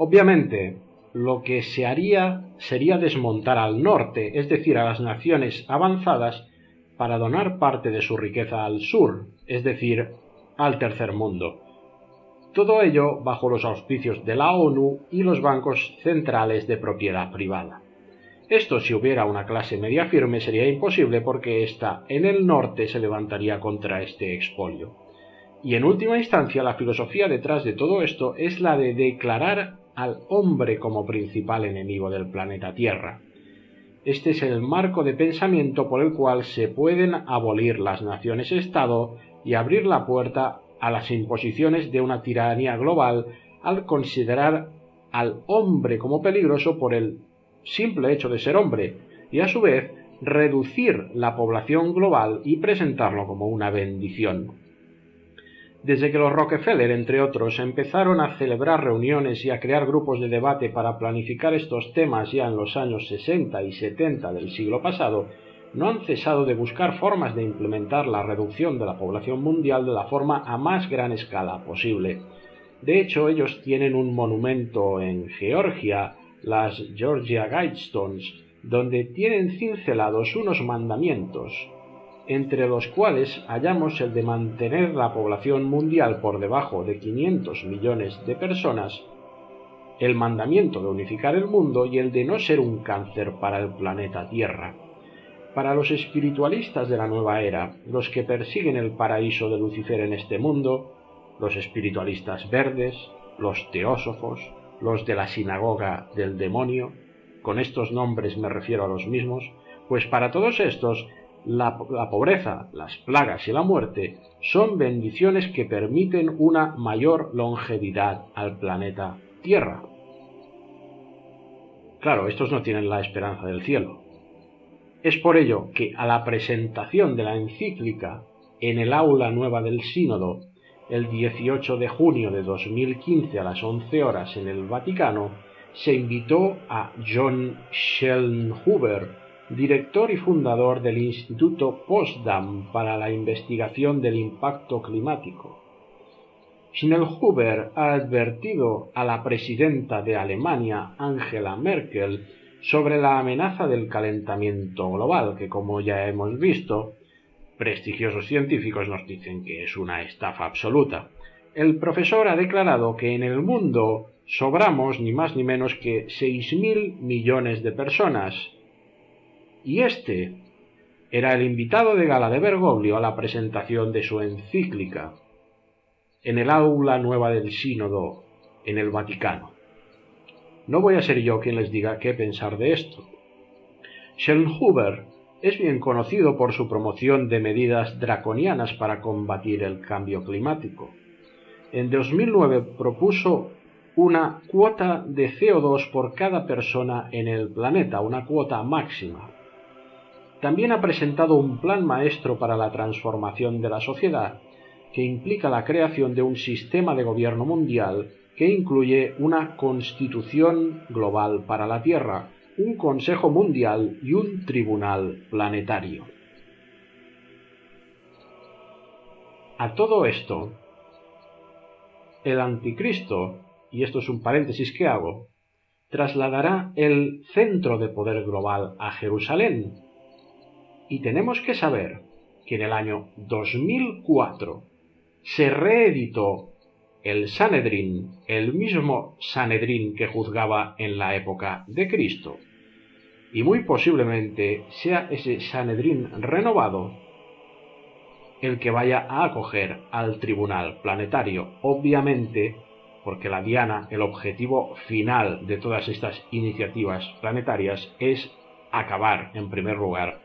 Obviamente, lo que se haría sería desmontar al norte, es decir, a las naciones avanzadas, para donar parte de su riqueza al sur, es decir, al tercer mundo. Todo ello bajo los auspicios de la ONU y los bancos centrales de propiedad privada. Esto, si hubiera una clase media firme, sería imposible porque ésta en el norte se levantaría contra este expolio. Y en última instancia, la filosofía detrás de todo esto es la de declarar al hombre como principal enemigo del planeta Tierra. Este es el marco de pensamiento por el cual se pueden abolir las naciones-estado y abrir la puerta a las imposiciones de una tiranía global al considerar al hombre como peligroso por el simple hecho de ser hombre y a su vez reducir la población global y presentarlo como una bendición. Desde que los Rockefeller, entre otros, empezaron a celebrar reuniones y a crear grupos de debate para planificar estos temas ya en los años 60 y 70 del siglo pasado, no han cesado de buscar formas de implementar la reducción de la población mundial de la forma a más gran escala posible. De hecho, ellos tienen un monumento en Georgia, las Georgia Guidestones, donde tienen cincelados unos mandamientos, entre los cuales hallamos el de mantener la población mundial por debajo de 500 millones de personas, el mandamiento de unificar el mundo y el de no ser un cáncer para el planeta Tierra. Para los espiritualistas de la nueva era, los que persiguen el paraíso de Lucifer en este mundo, los espiritualistas verdes, los teósofos, los de la sinagoga del demonio, con estos nombres me refiero a los mismos, pues para todos estos, la pobreza, las plagas y la muerte son bendiciones que permiten una mayor longevidad al planeta Tierra. Claro, estos no tienen la esperanza del cielo. Es por ello que a la presentación de la encíclica en el aula nueva del Sínodo, el 18 de junio de 2015 a las 11 horas en el Vaticano, se invitó a John Schellnhuber, director y fundador del Instituto Potsdam para la investigación del impacto climático. Schellnhuber ha advertido a la presidenta de Alemania, Angela Merkel, sobre la amenaza del calentamiento global, que como ya hemos visto, prestigiosos científicos nos dicen que es una estafa absoluta. El profesor ha declarado que en el mundo sobramos ni más ni menos que 6.000 millones de personas. Y este era el invitado de gala de Bergoglio a la presentación de su encíclica en el aula nueva del Sínodo en el Vaticano. No voy a ser yo quien les diga qué pensar de esto. Schellnhuber es bien conocido por su promoción de medidas draconianas para combatir el cambio climático. En 2009 propuso una cuota de CO2 por cada persona en el planeta, una cuota máxima. También ha presentado un plan maestro para la transformación de la sociedad, que implica la creación de un sistema de gobierno mundial que incluye una constitución global para la Tierra, un Consejo Mundial y un Tribunal Planetario. A todo esto, el Anticristo, y esto es un paréntesis que hago, trasladará el centro de poder global a Jerusalén. Y tenemos que saber que en el año 2004 se reeditó el Sanedrín, el mismo Sanedrín que juzgaba en la época de Cristo. Y muy posiblemente sea ese Sanedrín renovado el que vaya a acoger al Tribunal Planetario. Obviamente, porque la diana, el objetivo final de todas estas iniciativas planetarias es acabar, en primer lugar,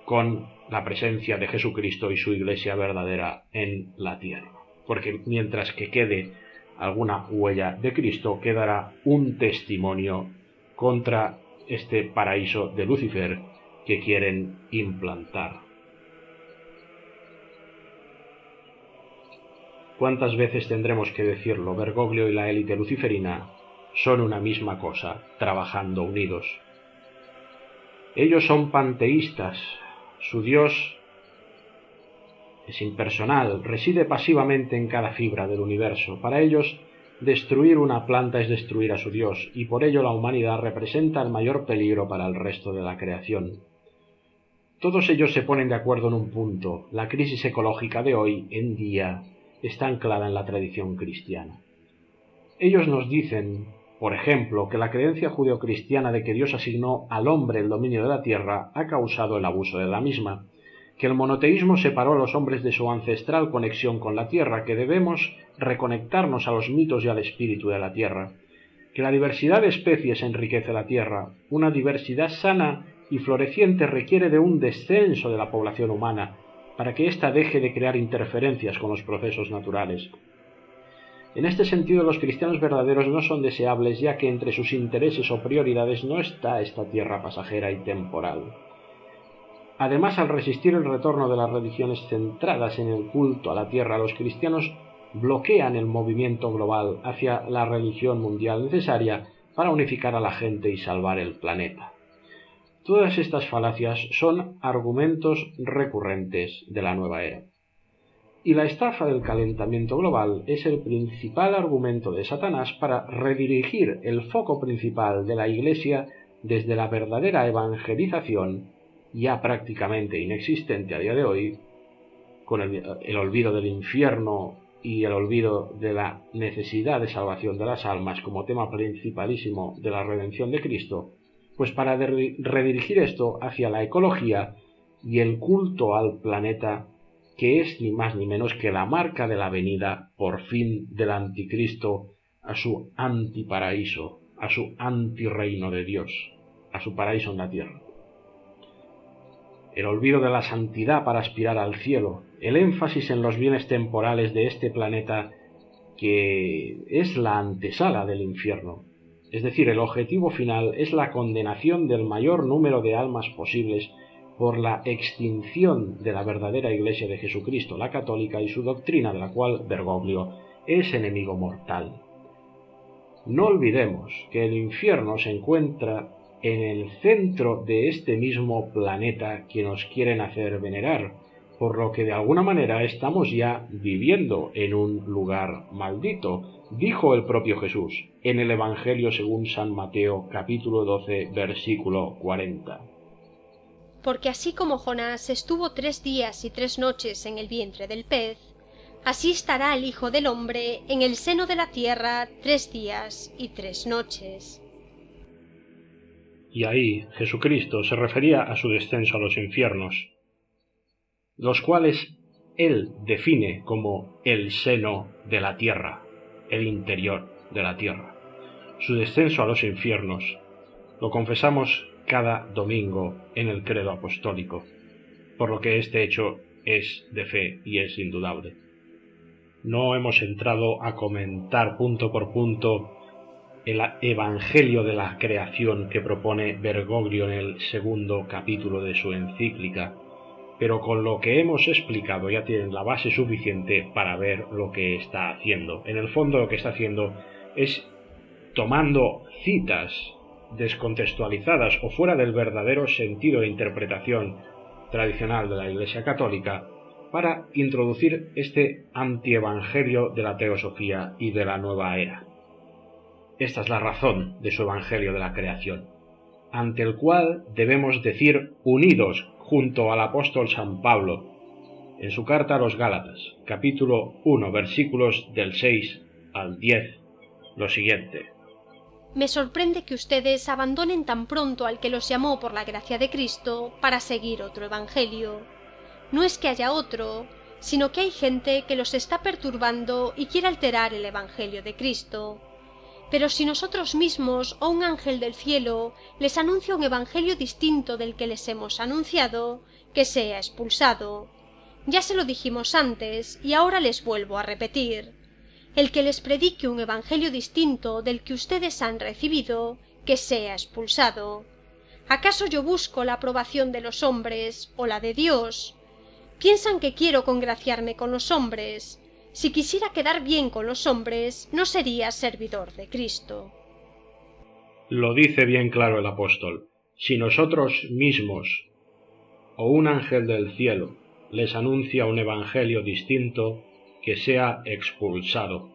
con la presencia de Jesucristo y su Iglesia verdadera en la tierra. Porque mientras que quede alguna huella de Cristo, quedará un testimonio contra este paraíso de Lucifer que quieren implantar. ¿Cuántas veces tendremos que decirlo? Bergoglio y la élite luciferina son una misma cosa, trabajando unidos. Ellos son panteístas. Su Dios es impersonal, reside pasivamente en cada fibra del universo. Para ellos, destruir una planta es destruir a su Dios, y por ello la humanidad representa el mayor peligro para el resto de la creación. Todos ellos se ponen de acuerdo en un punto: la crisis ecológica de hoy en día está anclada en la tradición cristiana. Ellos nos dicen, por ejemplo, que la creencia judeocristiana de que Dios asignó al hombre el dominio de la tierra ha causado el abuso de la misma, que el monoteísmo separó a los hombres de su ancestral conexión con la tierra, que debemos reconectarnos a los mitos y al espíritu de la tierra, que la diversidad de especies enriquece la tierra. Una diversidad sana y floreciente requiere de un descenso de la población humana para que ésta deje de crear interferencias con los procesos naturales. En este sentido, los cristianos verdaderos no son deseables, ya que entre sus intereses o prioridades no está esta tierra pasajera y temporal. Además, al resistir el retorno de las religiones centradas en el culto a la tierra, los cristianos bloquean el movimiento global hacia la religión mundial necesaria para unificar a la gente y salvar el planeta. Todas estas falacias son argumentos recurrentes de la nueva era. Y la estafa del calentamiento global es el principal argumento de Satanás para redirigir el foco principal de la Iglesia desde la verdadera evangelización, ya prácticamente inexistente a día de hoy, con el olvido del infierno y el olvido de la necesidad de salvación de las almas como tema principalísimo de la redención de Cristo, pues para redirigir esto hacia la ecología y el culto al planeta, que es ni más ni menos que la marca de la venida por fin del anticristo a su antiparaíso, a su antirreino de Dios, a su paraíso en la tierra. El olvido de la santidad para aspirar al cielo, el énfasis en los bienes temporales de este planeta, que es la antesala del infierno. Es decir, el objetivo final es la condenación del mayor número de almas posibles por la extinción de la verdadera Iglesia de Jesucristo, la católica, y su doctrina, de la cual Bergoglio es enemigo mortal. No olvidemos que el infierno se encuentra en el centro de este mismo planeta que nos quieren hacer venerar, por lo que de alguna manera estamos ya viviendo en un lugar maldito, dijo el propio Jesús en el Evangelio según San Mateo, capítulo 12, versículo 40. Porque así como Jonás estuvo 3 días y 3 noches en el vientre del pez, así estará el Hijo del Hombre en el seno de la tierra 3 días y 3 noches. Y ahí Jesucristo se refería a su descenso a los infiernos, los cuales él define como el seno de la tierra, el interior de la tierra. Su descenso a los infiernos lo confesamos cada domingo en el credo apostólico, por lo que este hecho es de fe y es indudable. No hemos entrado a comentar punto por punto el Evangelio de la creación que propone Bergoglio en el segundo capítulo de su encíclica, pero con lo que hemos explicado ya tienen la base suficiente para ver lo que está haciendo. En el fondo lo que está haciendo es tomando citas descontextualizadas o fuera del verdadero sentido de interpretación tradicional de la Iglesia Católica para introducir este antievangelio de la teosofía y de la nueva era. Esta es la razón de su Evangelio de la creación, ante el cual debemos decir unidos junto al apóstol San Pablo en su carta a los Gálatas, capítulo 1, versículos del 6 al 10, lo siguiente. Me sorprende que ustedes abandonen tan pronto al que los llamó por la gracia de Cristo para seguir otro evangelio. No es que haya otro, sino que hay gente que los está perturbando y quiere alterar el evangelio de Cristo. Pero si nosotros mismos o un ángel del cielo les anuncia un evangelio distinto del que les hemos anunciado, que sea expulsado. Ya se lo dijimos antes y ahora les vuelvo a repetir. El que les predique un evangelio distinto del que ustedes han recibido, que sea expulsado. ¿Acaso yo busco la aprobación de los hombres o la de Dios? ¿Piensan que quiero congraciarme con los hombres? Si quisiera quedar bien con los hombres, no sería servidor de Cristo. Lo dice bien claro el apóstol. Si nosotros mismos o un ángel del cielo les anuncia un evangelio distinto, que sea expulsado.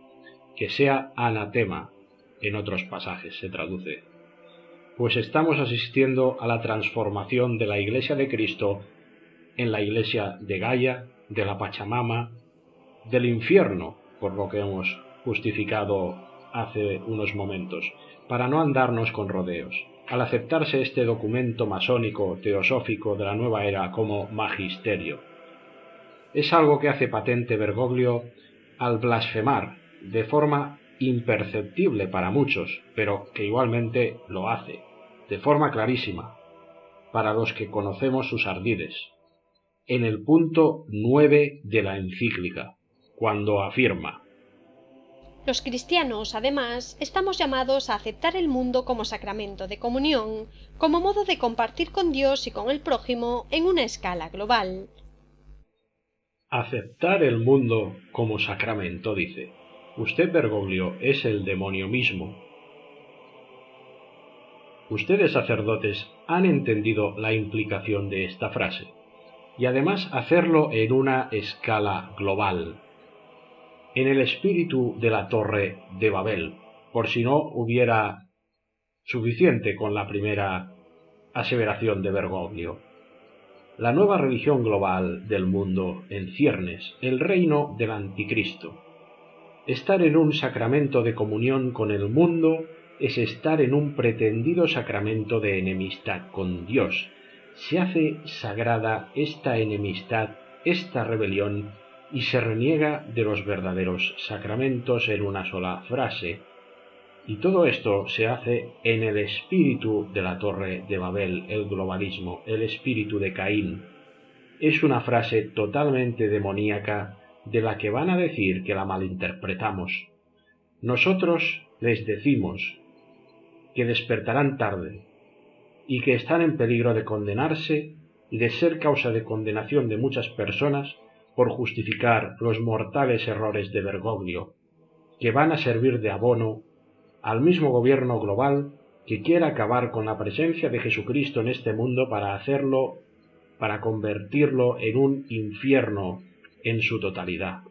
que sea anatema, en otros pasajes se traduce, pues estamos asistiendo a la transformación de la Iglesia de Cristo en la Iglesia de Gaia, de la Pachamama, del infierno, por lo que hemos justificado hace unos momentos, para no andarnos con rodeos. Al aceptarse este documento masónico teosófico de la nueva era como magisterio, es algo que hace patente Bergoglio al blasfemar, de forma imperceptible para muchos, pero que igualmente lo hace, de forma clarísima, para los que conocemos sus ardides, en el punto 9 de la encíclica, cuando afirma: los cristianos, además, estamos llamados a aceptar el mundo como sacramento de comunión, como modo de compartir con Dios y con el prójimo en una escala global. Aceptar el mundo como sacramento, dice. Usted, Bergoglio, es el demonio mismo. Ustedes, sacerdotes, han entendido la implicación de esta frase, y además hacerlo en una escala global, en el espíritu de la Torre de Babel, por si no hubiera suficiente con la primera aseveración de Bergoglio. La nueva religión global del mundo en ciernes, el reino del anticristo. Estar en un sacramento de comunión con el mundo es estar en un pretendido sacramento de enemistad con Dios. Se hace sagrada esta enemistad, esta rebelión, y se reniega de los verdaderos sacramentos en una sola frase. Y todo esto se hace en el espíritu de la Torre de Babel, el globalismo, el espíritu de Caín. Es una frase totalmente demoníaca de la que van a decir que la malinterpretamos. Nosotros les decimos que despertarán tarde y que están en peligro de condenarse y de ser causa de condenación de muchas personas por justificar los mortales errores de Bergoglio, que van a servir de abono al mismo gobierno global que quiera acabar con la presencia de Jesucristo en este mundo para convertirlo en un infierno en su totalidad.